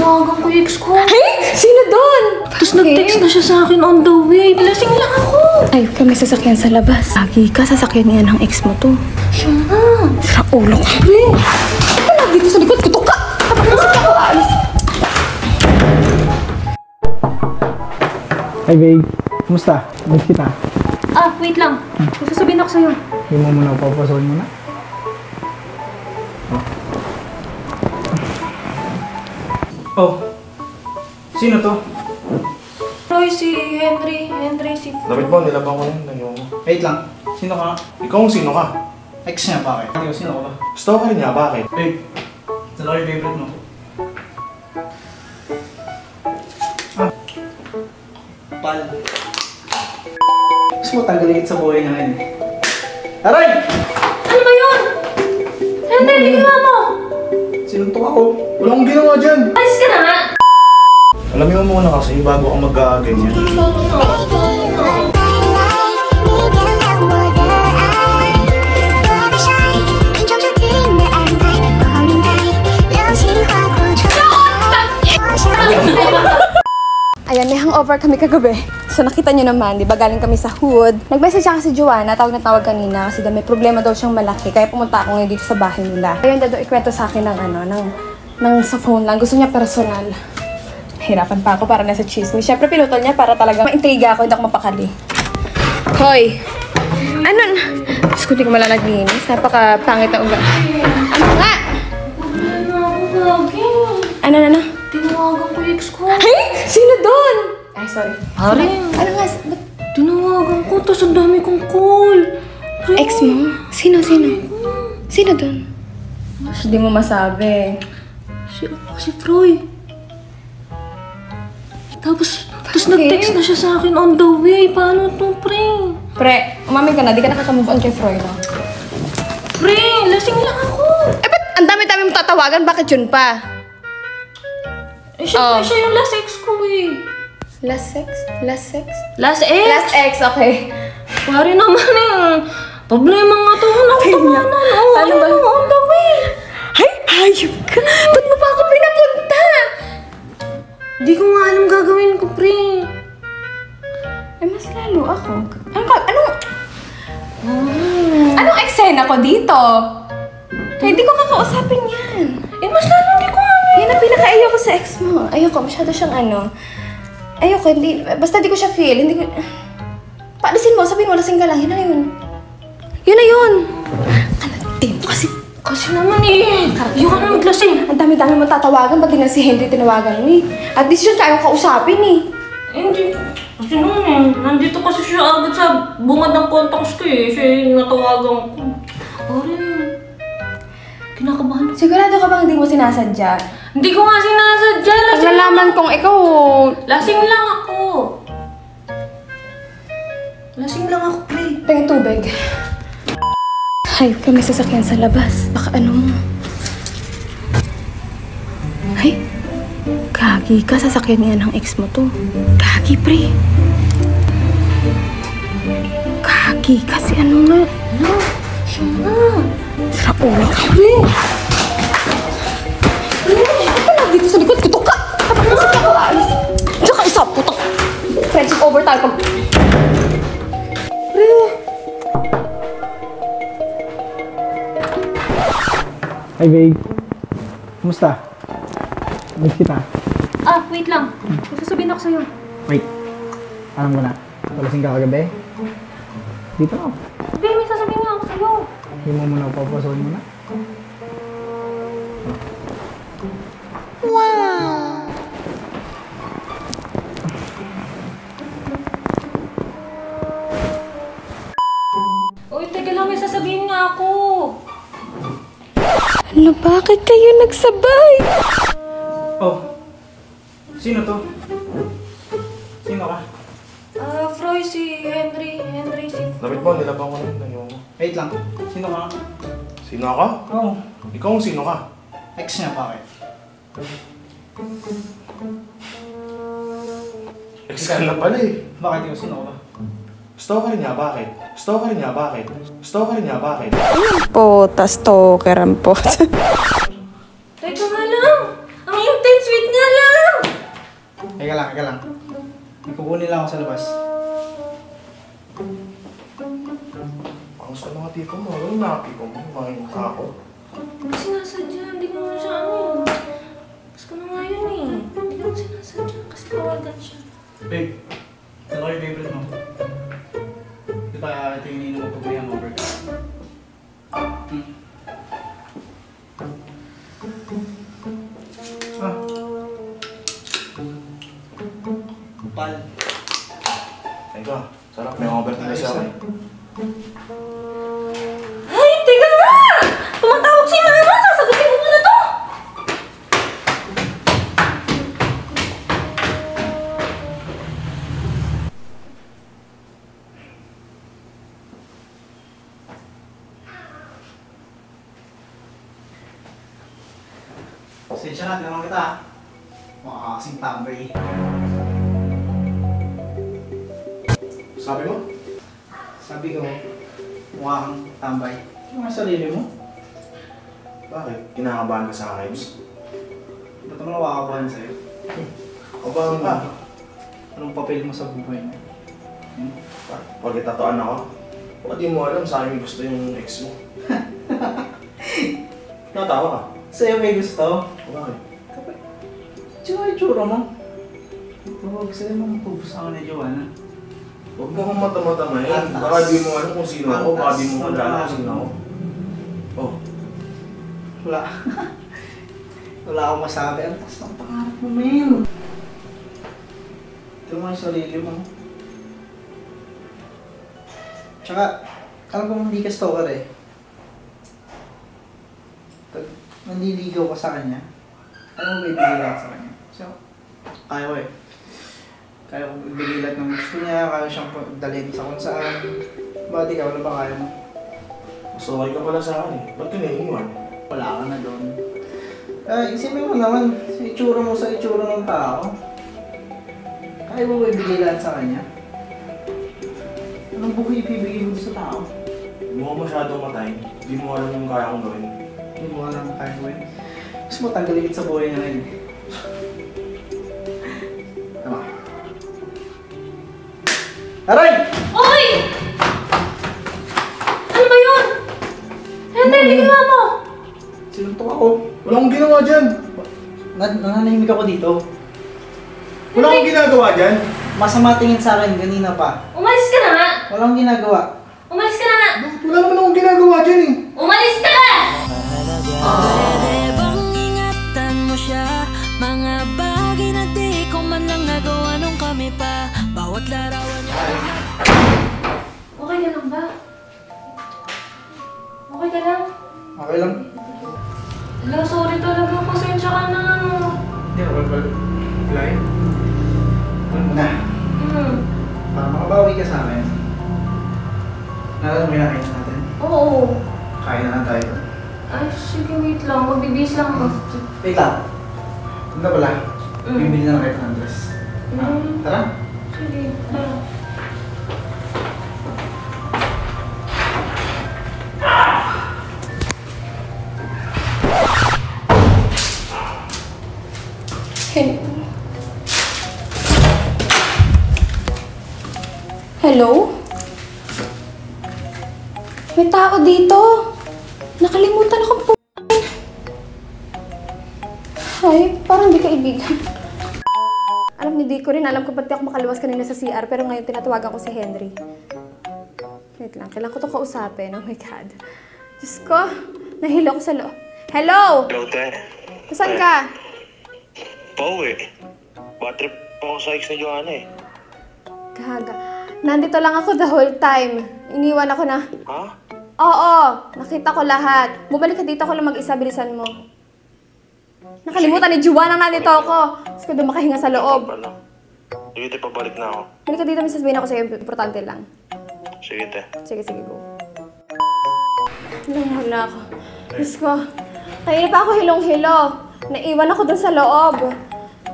Tinawagan ko yung ex ko. Hey! Sino doon? Tapos nag-text na siya sa akin on the way. Lasing lang ako. Ay, kami sasakyan sa labas. Lagi ka, sasakyan niya ng ex mo to. Siya na. Sa ulo ko. Ano lang dito sa likod? Kutok ka! Tapos ako alis. Hi babe, kumusta? Miss kita. Wait lang. May sasabihin ako sa'yo. Hindi mo muna papasokin mo na. Oh, sino to? Roy, si Henry. Si... Dapat ba, nilabang ko yun. Nagawa mo. Wait lang, sino ka? Ikaw ang sino ka? Ex niya, bakit? Ikaw, sino ka ba? Stalker niya, bakit? Babe, sino ka yung favorite mo? Pal. Gusto mo tanggalin sa buhay niya ngayon eh. Aray! Ano ba yun? Henry, ginawa mo! Sinuntok ako. Wala akong ginawa dyan. Alis ka na nga! Alam mo muna kasi, bago ka mag-ganyan. Ayan, may hangover kami kagabi. So nakita nyo naman, di ba galing kami sa hood. Nag-message siya kasi Joanna, tawag na tawag kanina kasi may problema daw siyang malaki. Kaya pumunta ako ngayon dito sa bahay nila. Ayun, daw ikwento sa akin ng sa phone lang. Gusto niya personal. Hirapan pa ako para nasa chismis. Siyempre pinutol niya para talaga maintriga ako, hindi ako mapakali. Hoy! Ano? Diyos ko, hindi ko malalaglinis. Napaka-pangit na ugat. Ano nga? Ano? Tinawagan ko yung ex ko. Hey! Sino doon? Ay, sorry. Hari? Ano nga? Ba't Tinawagan ko, tapos ang dami kong call. ex mo? Sino? Sino doon? Hindi mo masabi. Si Froy. Tapos nag-text na siya sa akin on the way. Paano to, pre? Pre, umamin ka na. Di ka nakaka-move on kay Froy, no? Pre, lasing lang ako. Eh, ba't ang dami-dami mong tatawagan? Bakit yun pa? Syempre siya yung last ex ko eh. Last sex? Last ex? Last ex, okay. Pare naman eh. Problema nga to. Nakatawanan. Ano ba? On the way. Ay, hayop ka! Ba't mo pa ako pinapunta? Di ko nga alam gagawin ko, pre. Eh, mas lalo ako. Anong eksena ko dito? Hindi ko kakausapin yan. Eh, mas lalo di ko alam. Yan ang pinaka-ayoko sa ex mo. Ayoko, masyado siyang Ayoko, hindi. Basta di ko siya feel. Hindi ko... Paalisin mo, sabihin mo, lasing ka lang. Yun na yun. Yun na yun. Kalatin mo kasi. Kasi naman eh. Yung ka na maglasing. Ang dami-dami mo tatawagan. Pag di na si Henry tinawagan mo eh. At least yun kaya kausapin eh. Hindi. Kasi naman eh. Nandito kasi siya agad sa bungad ng contacts ko eh. Siya yung natawagan ko. Pare. Kinakabahan ako. Sigurado ka bang hindi mo sinasadya? Hindi ko nga sinasadya. Pag nalaman kong ikaw... Lasing lang ako. Lasing lang ako, pre. Tingin tubig. Ay, kami sasakyan sa labas. Baka ano mo. Ay, kagi ka. Sasakyan niya ng ex mo to. Kagi, pre. Kagi kasi ano nga. Ano? Siya na. Sa ulo ka, pre. Ano lang dito sa likod? Kutok ka! Tapos ako alis. Diyan ka isa, putok. Friendship over tayo pag... Pre. Hi babe, kumusta? Miss kita. Wait lang. May sasabihin ako sa'yo. Wait, alam ko na. Walasing ka kagabi? Dito ako. Sabi, may sasabihin nga ako sa'yo. Hindi mo muna papasokin mo na. Uy, teka lang. May sasabihin nga ako. Ano, bakit kayo nagsabay? Oh, sino to? Sino ka? Froy, si Henry. Si... Dapat ba, nilabang ko yun. Nagawa mo. Wait lang, sino ka? Sino ka? Oo. Ikaw ang sino ka? Ex niya, bakit? Ex ka na pala eh. Bakit ikaw, sino ka ba? Stalker niya, bakit? Stalker niya, bakit? Stalker niya, bakit? Puta, stalker ang pot. Teka nga lang. Ang intense sweet niya lang. Teka lang. May kukunin lang ako sa labas. Ang gusto mga tipo mo, ano yung mga tipo mo? Mga yung kako. Hindi sinasadya, hindi ko naman siya ano. Gusto ko na nga yun eh. Hindi ko sinasadya kasi kawagan siya. Babe, ano yung favorite mo? Di ba ito yung ininom mo pag may hangover ka? Pal. Teka, sarap. May overtime kasi ako eh. Ay, teka nga! Tumatawag si Mama! Sasagutin ko muna to! Pasensya na, tinanong kita. Mukha kasing tambay. Sabi mo? Sabi ko, mukha kang tambay. Ano nga sarili mo? Bakit? Kinakabahan ka sa akin? Ba't mo nawakabahan sa'yo? Kabahan ka. Anong papel mo sa buhay mo? Pag itatuan ako, baka di mo alam sa akin gusto yung ex mo. Natawa ka? Sa'yo may gusto? Bakit? Tsaka yung tsura mo. Huwag sa'yo mo mapupusakan ni Joanna. Huwag mo akong mata-mata yan. Baka di mo alam kung sino ako, baka di mo kilala kung sino ako. Oh, Wala. Wala akong masabi. Ang taas ng pangarap mo, men. Ito mo yung sarili mo. Tsaka, alam ko hindi ka stalker eh. Pag nanliligaw ka sa kanya, alam mo ba ibigay lahat sa kanya? So, kaya ko eh. Kaya ko ibigay lahat ng gusto niya, kaya siyang dalhin sa kung saan. Bakit ikaw, ano ba kaya mo? mas okay ka pala sa akin eh. Ba't ka naiiwan? Wala ka na doon. Isipin mo naman, sa itsura mo sa itsura ng tao. Kaya mo ba ibigay lahat sa kanya? Anong buhay ibibigay mo sa tao? Hindi mo ako masyadong matay. Hindi mo alam yung kaya kong gawin. Hindi mo alam kaya gawin. Gusto mo tanggalin sa buhay niya ngayon. Tama. Aray! Oy! Ano ba yun? Hindi, hindi ginawa mo! Sinuntok ako. Wala akong ginawa dyan! Nananahimik ako dito. Wala akong ginagawa dyan! Masama tingin sa akin kanina pa. Umalis ka na nga! Wala akong ginagawa. Umalis ka na nga! Wala naman akong ginagawa dyan eh! Umalis ka na! Pwede bang ingatan mo siya? Mga bagay na di ko man lang nagawa nung kami pa. Bawat larawan niya. Okay ka lang ba? Okay ka lang? Okay lang. Hello, sorry talaga. Pasensya ka na. Hindi, wala. Live. Alam mo na. Para makabawi ka sa akin. Naalala mo yung nakain natin? Oo. Kain na lang tayo. Ay, sige, wait lang. Magbibis lang ako. Wait lang. Ano pala? Bibili na lang kayo ng dress. Tara. Sige, tara. Hello? May tao dito. Nakalimutan ako po. Ay, parang di kaibigan. Alam ni Dico rin, alam ko pati ako makaluwas kanina sa CR, pero ngayon tinatawagan ko si Henry. Wait lang, kailangan ko itong kausapin. Oh my God. Diyos ko, nahilo ko sa loob. Hello! Hello, te. Saan ka? Pauwi. Bad trip po ako sa ex ni Joanna eh. Gaga. Nandito lang ako the whole time. Iniwan ako na. Ha? Oo, nakita ko lahat. Bumalik ka dito ako lang mag-isa, bilisan mo. Nakalimutan ni Juan ang nandito ako. Gusto ko doon makahinga sa loob. Sige, te, pabalik na ako. Balik ka dito, may sasabihin ako sa'yo. Importante lang. Sige, te. Sige, sige, go. Hala ako. Diyos ko. Kanina pa ako hilong-hilo. Naiwan ako doon sa loob.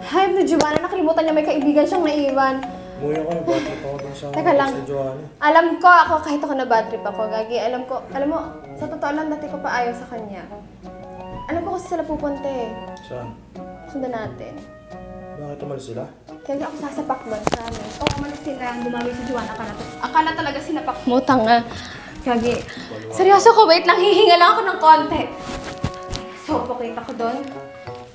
Hayop ni Juan, nakalimutan niya may kaibigan siyang naiwan. Muya ko yung bad trip ako dun sa Teka lang. sa Joanna. Alam ko ako, kahit ako na bad trip ako, Gagi, alam mo, sa totoo lang, dati ko pa ayaw sa kanya. Alam ko kasi sila pupunta eh. Saan? Sundan natin. Bakit umalis sila? Kaya ako sasapak doon sa amin. Oo, umalis sila. Bumawin si Joanna. Akala talaga sinapak mo. Tanga. Kagi. Seryoso ko, wait lang. Hihinga lang ako ng konti. So, pakita ko doon.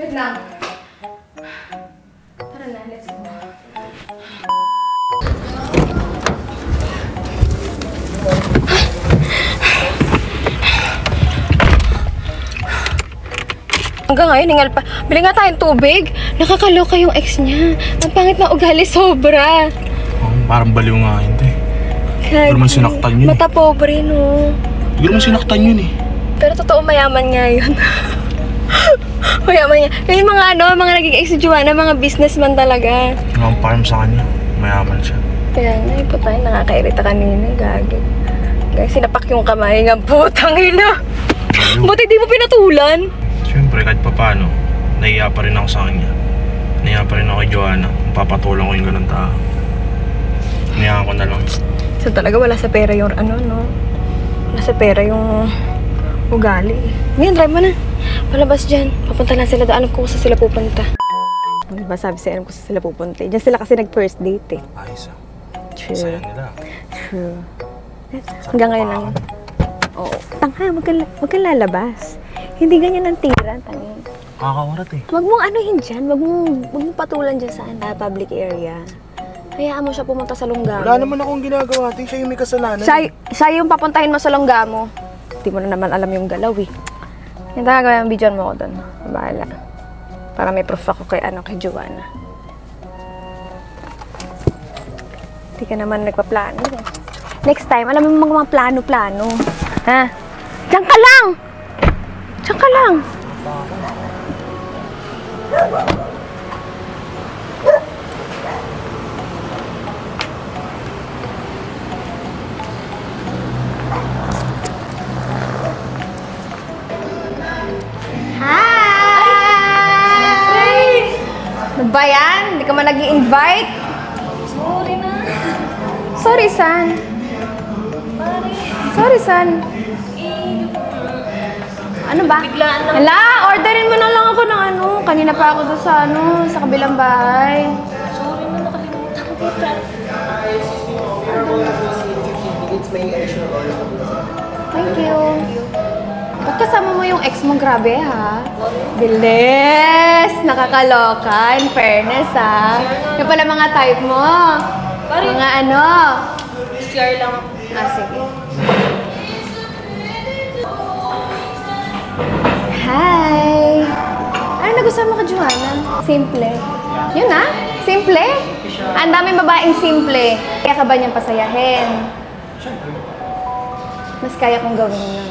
Wait lang. Tara na, let's go. Hanggang ngayon, hingal pa. Bili nga tayong tubig. Nakakaloka yung ex niya. Ang pangit na ugali, sobra. Oh, parang baliw nga yun, te. Pero man sinaktan yun. Mata pobre, no? Pero man sinaktan yun eh. Pero totoo, mayaman nga yun. Mayaman niya. Yung mga mga naging ex ni Joanna, mga businessman talaga. Yung farm sa kanya, mayaman siya. Kaya nga, ito tayo, nakakairita kanina, gagi. Kaya sinapak yung kamay nga, putang ina. Buti di mo pinatulan. Siyempre, kahit pa paano, nahiya pa rin ako sa kanya. Nahiya pa rin ako kay Joanna. Papatulang ko yung ganun tao. Nahiya ko na lang. So talaga wala sa pera yung no? Wala sa pera yung ugali. Ngayon, drive mo na. Palabas dyan. Papunta lang sila doon. Alam ko saan sila pupunta. Diba sabi sa'yo, alam ko saan sila pupunta. Diyan sila kasi nag-first date eh. Ayos ah. True. Sayang nila. True. Hanggang ngayon lang. Oo. Tanga, wag kang lalabas. Hindi ganyan ang tira, tangin. Nakakawarat eh. Wag mong anuhin dyan. Wag mong patulan dyan sa public area. Hayaan mo siya pumunta sa Longgamo. Wala naman akong ginagawa. Siya yung may kasalanan. Siya yung papuntahin mo sa Longgamo. Hindi mo na naman alam yung galaw eh. Yung talaga yung video mo ko doon. Bahala. Para may proof ako kay Joanna. Hindi ka naman nagpaplano eh. Next time, alam mo mga plano-plano. Ha? Diyan ka lang! Diyan ka lang! Hi! Ano ba yan? Hindi ka man nag-i-invite? Sorry na. Sorry, San. Sorry, San. Ano ba? Biglaan lang. Hala, orderin mo na lang ako ng Kanina pa ako doon sa kabilang bahay. Sorry na, nakalimutan ko kita. Thank you. Ba't kasama mo yung ex mo? Grabe, ha? Bilis! Nakakaloka. In fairness, ha? Yung pala mga type mo. Mga CR lang ako. sige. Hi! Ano nagustuhan mo ka, Joanna? Simple. Yun na? Simple? Ang daming babaeng simple. Kaya ka ba niyang pasayahin? Mas kaya kong gawin yun.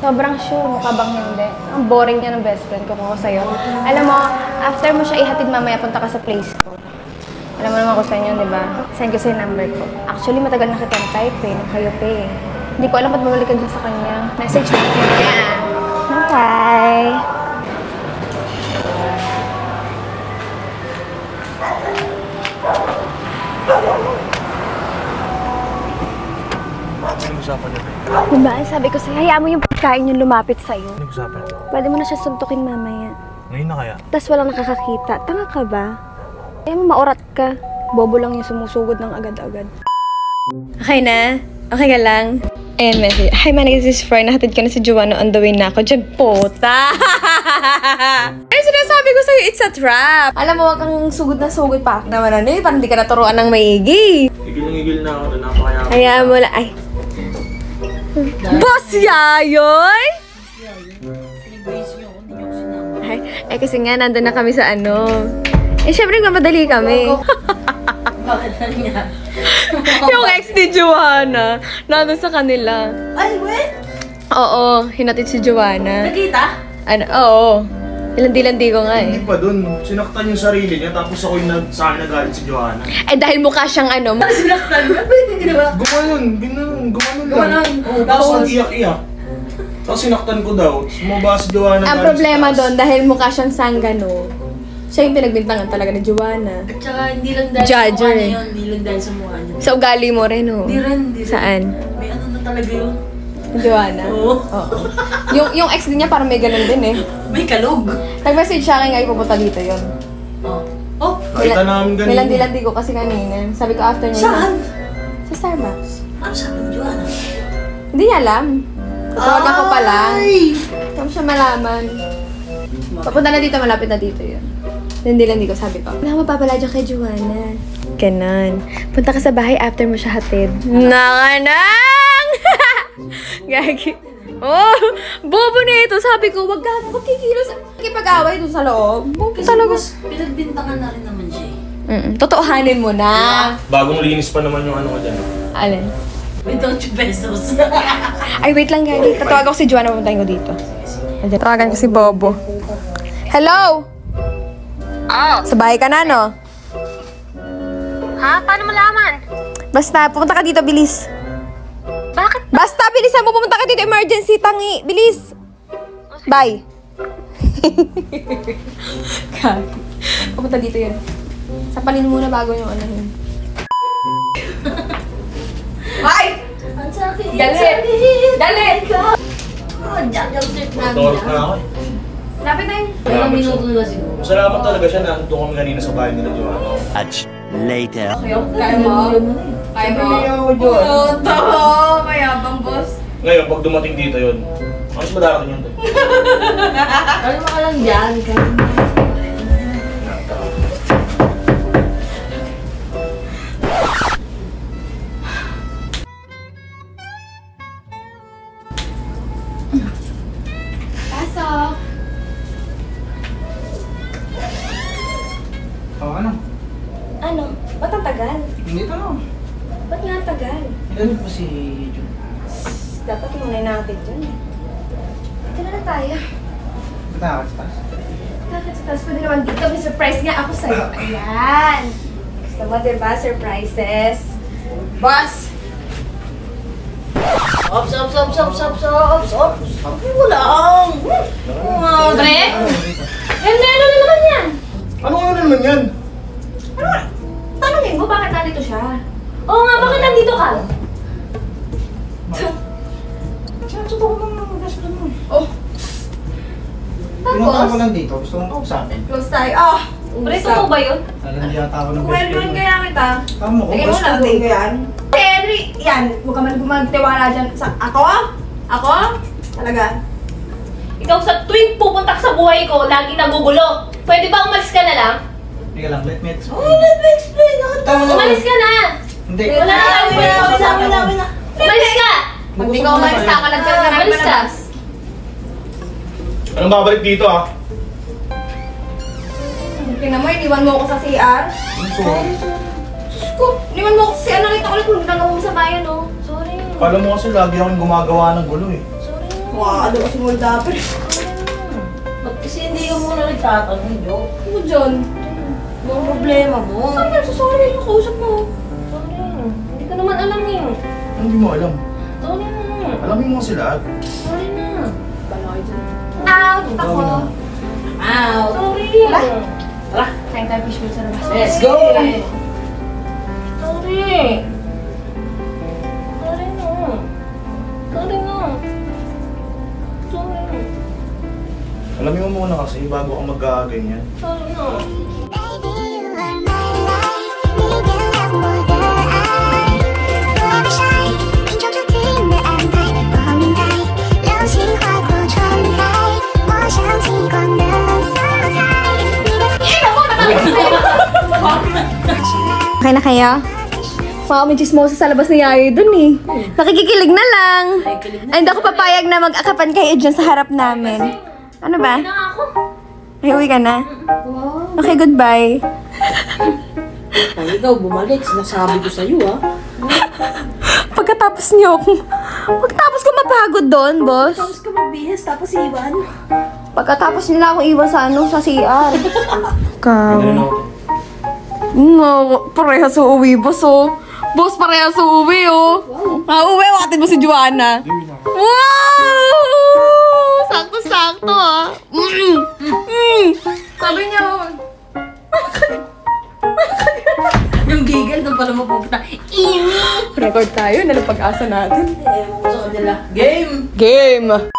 Sobrang sure, mukha bang hindi. Ang boring niya ng best friend ko kung ako sa'yo. Alam mo, after mo siya ihatid mamaya, punta ka sa place ko. Alam mo naman ko saan yun, di ba? Send ko sa yung number ko. Actually, matagal na kitang type eh, nung kayo pa eh. Hindi ko alam ba't babalik ka dun sa kanya. Message mo. Yeah. Okay. Anong usapan nito? Diba? Sabi ko sa'yo, hayaan mo yung pagkain yung lumapit sa'yo. Anong usapan? Pwede mo na siya suntukin mamaya. Ngayon na kaya? Tapos walang nakakakita. Tanga ka ba? Kaya mo maorat ka. Bobo lang yung sumusugod ng agad-agad. Okay na? Okay ka lang? Ayan, message. Hi, man, this is Fry. Nahatid ko na si Joanna on the way na ako. Diyan, puta! Ay, sinasabi ko sa'yo, it's a trap. Alam mo, wag kang sugod na sugod pa. Naman parang di ka naturuan ng maigi. Igil na ako doon. Napakaya. Hayaan mo lang. Ay. Boss Yayoy! Ay, kasi nga, nandun na kami sa syempre, mamadali kami. Bakit na niya? Yung ex ni Joanna, nandun sa kanila. Ay, wait! Oo, hinatid si Joanna. Nakita? Oo. Ilandi-landi ko nga Hindi pa doon. Sinaktan yung sarili niya tapos ako yung sa akin nagalit si Joanna. Dahil mukha siyang Sinaktan ka? Ba't hindi ginawa? Gumanon lang. Oo, tapos nag-iyak-iyak. Tapos sinaktan ko daw. Sumaba si Joanna. Ang problema doon, dahil mukha siyang sanggano, siya yung pinagbintangan talaga ni Joanna. At saka hindi lang dahil Judger. sa mukha niya yun. Hindi lang dahil sa mukha niya. Sa ugali mo rin, oh. Hindi rin. Saan? May na talaga yun. Joanna? Oo. Yung ex din niya parang may ganun din eh. May kalog. Nag-message siya akin nga ipupunta dito yun. Oh, Nakita namin ganun. Nilandi-landi ko kasi kanina. Sabi ko after niya. Saan? Sa Starbucks. Ano sabi mo, Joanna? Hindi niya alam. Tatawagan ko pa lang. Hindi siya malaman. Papunta na dito, malapit na dito yun. Hindi ko, sabi ko. Wala mapapala dyan kay Joanna. Ganon. Punta ka sa bahay after mo siya hatid. Nakanang! Gagi. Oh, bobo na ito. Sabi ko, wag ka kikilos. Kipag-away doon sa loob. Talaga. Pinagbintangan na rin naman siya eh. Totohanin mo na. Bagong linis pa naman yung ano ka dyan. Alin? Without you pesos. Ay, wait lang, Gagi. Tatawagan ko si Joanna. Pumuntahin ko dito. Tatawagan ko si Bobo. Hello? Sa bahay ka na, no? Ha? Paano malaman? Basta, pumunta ka dito, bilis. Bakit? Basta, bilisan mo. Pumunta ka dito. Emergency, tangi. Bilis. Bye. Gagi. Pumunta dito yun. Sapalin muna bago yung ano yun. Bye! Ang sakit. Galit! Galit! Torok na ako eh. Lapit na yun. Ilang minuto na siguro. Salamat talaga siya na doon kami kanina sa bahay nila Joanna. Later. Kaya mo? Kaya mo? Oo, tao! Mayabang, boss. Ngayon, pag dumating dito yun, mas madarating yun to. Ano ka lang dyan? Pasok! Oh, ano? Ano? Ba't ang tagal? Hindi ito no. Ba't nga ang tagal? Ano po si Jun? Dapat muna natin dyan eh. Dito na lang tayo. Ba't sa taas? Bakit sa taas? Pwede naman dito. May surprise nga ako sa'yo. Ayan! Gusto mo diba? Surprises. Boss! Ops. Sabi mo lang. Pre? Ano na naman yan? Ano naman yan? Tanungin mo bakit nandito siya? Oo nga, bakit nandito ka? Gusto ko lang gusto mo. Oh. Pinunta ko Tapos? lang dito. Gusto kong kausapin. Close tayo. Ah! Pre, totoo ba yun? Alam yata ako ng best Kweldoin friend mo. kaya kita. Tama ko, Tingnan mo best lang friend din mo. ko yan. Henry! Yan! Huwag ka man magtiwala dyan sa... Ako? Ako? Talaga? Ikaw sa tuwing pupunta ka sa buhay ko, lagi nagugulo. Pwede ba umalis ka na lang? Teka lang, let me explain. Let me explain. Tama na. Umalis ka na! Hindi. Wala na lang. Umalis ka! Hindi ka umalis ka. Nagkaroon ka Umalis ka! Anong babalik dito ah? Tingnan mo, iniwan mo ako sa CR. Sorry. Diyos ko, iniwan mo ako sa CR. Nakita ko lang kung ginagawa mo sa bayan, oh. Sorry. Kala mo kasi lagi akong gumagawa ng gulo eh. Sorry. Wow, ano kasi mo dapat? Ba't kasi hindi ka muna nagtatanong, Jo? Ano dyan? Ang problema mo. Saan ka? Sorry, yung kausap mo. Sorry. Hindi ko naman alam yun. Hindi mo alam. Sorry na. Alamin mo kasi lahat. Sorry na. Bala kayo dyan. Out! Ako. Out. Sorry. Tara. Kain tayo fishbowl sa labas. Let's go! Sorry. Sorry na. Sorry na. Sorry. Alamin mo muna kasi bago ka mag-ganyan. Sorry na. Okay na kayo? Wow, may chismosa sa labas ni Yayo dun eh. Nakikikilig na lang. Ay, hindi ako papayag na mag-akapan kayo dyan sa harap namin. Ano ba? Na ako. Ay, uwi ka na? Okay, goodbye. Pag ikaw bumalik, sinasabi ko sa'yo, ah. Pagkatapos ko mapagod doon, boss. Tapos ka magbihis, tapos iwan. Pagkatapos nila akong iwan sa sa CR. Ikaw. Ano? No, parehas uuwi, boss, oh. Boss, parehas uuwi, oh. Uuwi, wakatid mo si Joanna. Wow! Sakto-sakto, ah. Sabi niya, Yung giggle doon pala mapupunta. record tayo, pag-asa natin. Eh, mo sa kanila. Game! Game!